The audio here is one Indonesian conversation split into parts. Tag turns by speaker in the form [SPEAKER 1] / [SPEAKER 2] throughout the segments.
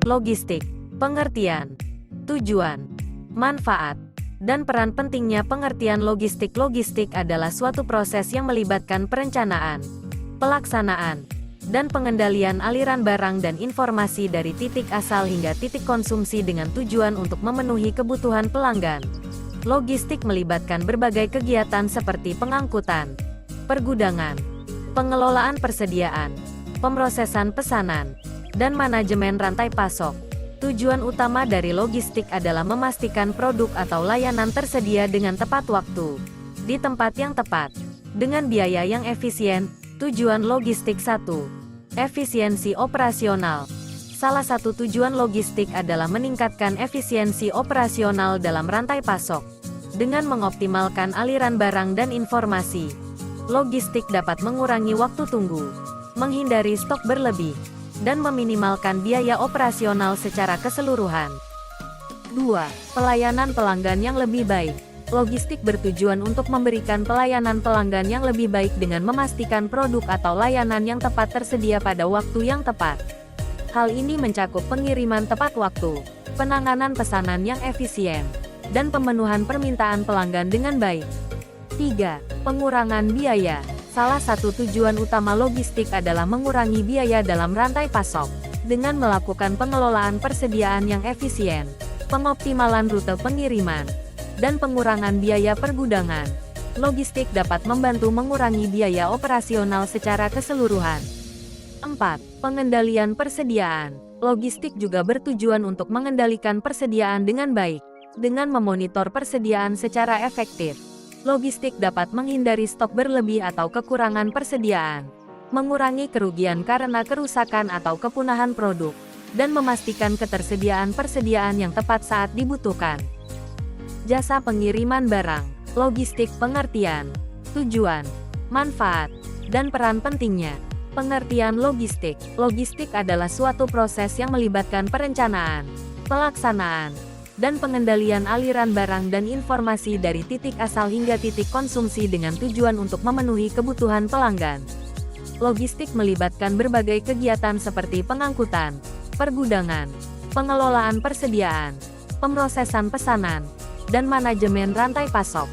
[SPEAKER 1] Logistik, pengertian, tujuan, manfaat, dan peran pentingnya pengertian logistik. Logistik adalah suatu proses yang melibatkan perencanaan, pelaksanaan, dan pengendalian aliran barang dan informasi dari titik asal hingga titik konsumsi dengan tujuan untuk memenuhi kebutuhan pelanggan. Logistik melibatkan berbagai kegiatan seperti pengangkutan, pergudangan, pengelolaan persediaan, pemrosesan pesanan, dan manajemen rantai pasok. Tujuan utama dari logistik adalah memastikan produk atau layanan tersedia dengan tepat waktu, di tempat yang tepat, dengan biaya yang efisien. Tujuan logistik 1. Efisiensi operasional. Salah satu tujuan logistik adalah meningkatkan efisiensi operasional dalam rantai pasok. Dengan mengoptimalkan aliran barang dan informasi, logistik dapat mengurangi waktu tunggu, menghindari stok berlebih, dan meminimalkan biaya operasional secara keseluruhan. 2. Pelayanan pelanggan yang lebih baik. Logistik bertujuan untuk memberikan pelayanan pelanggan yang lebih baik dengan memastikan produk atau layanan yang tepat tersedia pada waktu yang tepat. Hal ini mencakup pengiriman tepat waktu, penanganan pesanan yang efisien, dan pemenuhan permintaan pelanggan dengan baik. 3. Pengurangan biaya. Salah satu tujuan utama logistik adalah mengurangi biaya dalam rantai pasok, dengan melakukan pengelolaan persediaan yang efisien, pengoptimalan rute pengiriman, dan pengurangan biaya pergudangan. Logistik dapat membantu mengurangi biaya operasional secara keseluruhan. 4. Pengendalian persediaan. Logistik juga bertujuan untuk mengendalikan persediaan dengan baik. Dengan memonitor persediaan secara efektif, logistik dapat menghindari stok berlebih atau kekurangan persediaan, mengurangi kerugian karena kerusakan atau kepunahan produk, dan memastikan ketersediaan persediaan yang tepat saat dibutuhkan. Jasa pengiriman barang. Logistik pengertian, tujuan, manfaat, dan peran pentingnya. Pengertian logistik. Logistik adalah suatu proses yang melibatkan perencanaan, pelaksanaan, dan pengendalian aliran barang dan informasi dari titik asal hingga titik konsumsi dengan tujuan untuk memenuhi kebutuhan pelanggan. Logistik melibatkan berbagai kegiatan seperti pengangkutan, pergudangan, pengelolaan persediaan, pemrosesan pesanan, dan manajemen rantai pasok.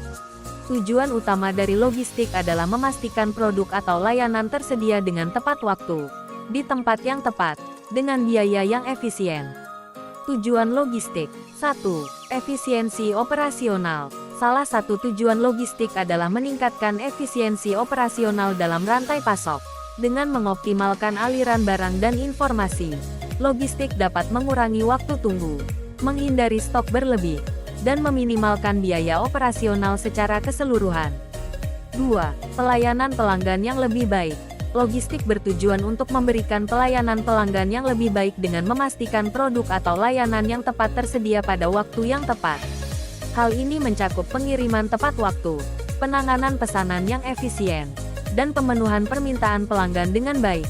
[SPEAKER 1] Tujuan utama dari logistik adalah memastikan produk atau layanan tersedia dengan tepat waktu, di tempat yang tepat, dengan biaya yang efisien. Tujuan logistik. 1. Efisiensi operasional. Salah satu tujuan logistik adalah meningkatkan efisiensi operasional dalam rantai pasok. Dengan mengoptimalkan aliran barang dan informasi, logistik dapat mengurangi waktu tunggu, menghindari stok berlebih, dan meminimalkan biaya operasional secara keseluruhan. 2. Pelayanan pelanggan yang lebih baik. Logistik bertujuan untuk memberikan pelayanan pelanggan yang lebih baik dengan memastikan produk atau layanan yang tepat tersedia pada waktu yang tepat. Hal ini mencakup pengiriman tepat waktu, penanganan pesanan yang efisien, dan pemenuhan permintaan pelanggan dengan baik.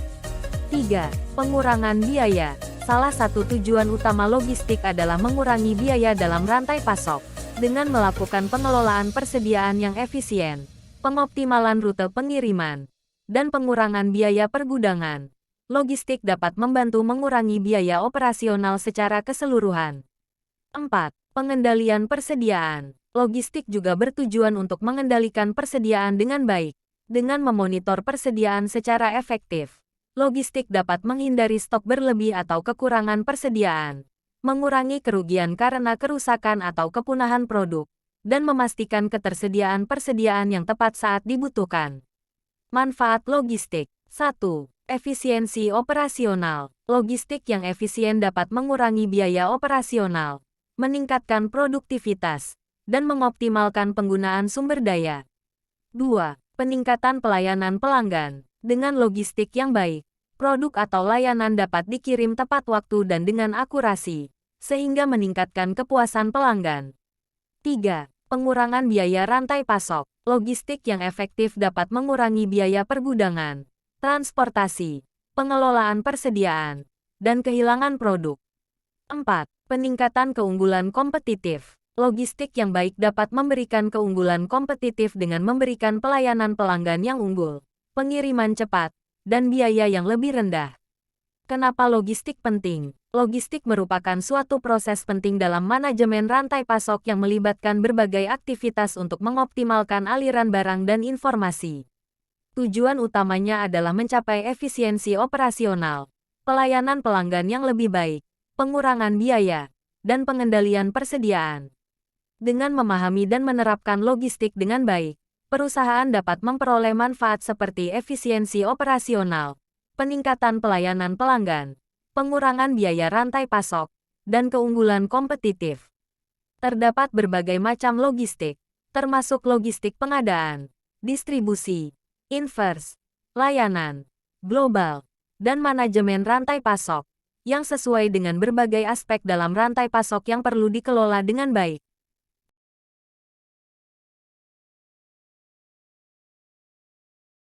[SPEAKER 1] 3. Pengurangan biaya. Salah satu tujuan utama logistik adalah mengurangi biaya dalam rantai pasok, dengan melakukan pengelolaan persediaan yang efisien, pengoptimalan rute pengiriman, dan pengurangan biaya pergudangan. Logistik dapat membantu mengurangi biaya operasional secara keseluruhan. 4. Pengendalian persediaan. Logistik juga bertujuan untuk mengendalikan persediaan dengan baik. Dengan memonitor persediaan secara efektif, logistik dapat menghindari stok berlebih atau kekurangan persediaan, mengurangi kerugian karena kerusakan atau kepunahan produk, dan memastikan ketersediaan persediaan yang tepat saat dibutuhkan. Manfaat logistik. 1. Efisiensi operasional. Logistik yang efisien dapat mengurangi biaya operasional, meningkatkan produktivitas, dan mengoptimalkan penggunaan sumber daya. 2. Peningkatan pelayanan pelanggan. Dengan logistik yang baik, produk atau layanan dapat dikirim tepat waktu dan dengan akurasi, sehingga meningkatkan kepuasan pelanggan. 3. Pengurangan biaya rantai pasok. Logistik yang efektif dapat mengurangi biaya pergudangan, transportasi, pengelolaan persediaan, dan kehilangan produk. 4. Peningkatan keunggulan kompetitif. Logistik yang baik dapat memberikan keunggulan kompetitif dengan memberikan pelayanan pelanggan yang unggul, pengiriman cepat, dan biaya yang lebih rendah. Kenapa logistik penting? Logistik merupakan suatu proses penting dalam manajemen rantai pasok yang melibatkan berbagai aktivitas untuk mengoptimalkan aliran barang dan informasi. Tujuan utamanya adalah mencapai efisiensi operasional, pelayanan pelanggan yang lebih baik, pengurangan biaya, dan pengendalian persediaan. Dengan memahami dan menerapkan logistik dengan baik, perusahaan dapat memperoleh manfaat seperti efisiensi operasional, peningkatan pelayanan pelanggan, pengurangan biaya rantai pasok, dan keunggulan kompetitif. Terdapat berbagai macam logistik, termasuk logistik pengadaan, distribusi, inverse, layanan, global, dan manajemen rantai pasok, yang sesuai dengan berbagai aspek dalam rantai pasok yang perlu dikelola dengan baik.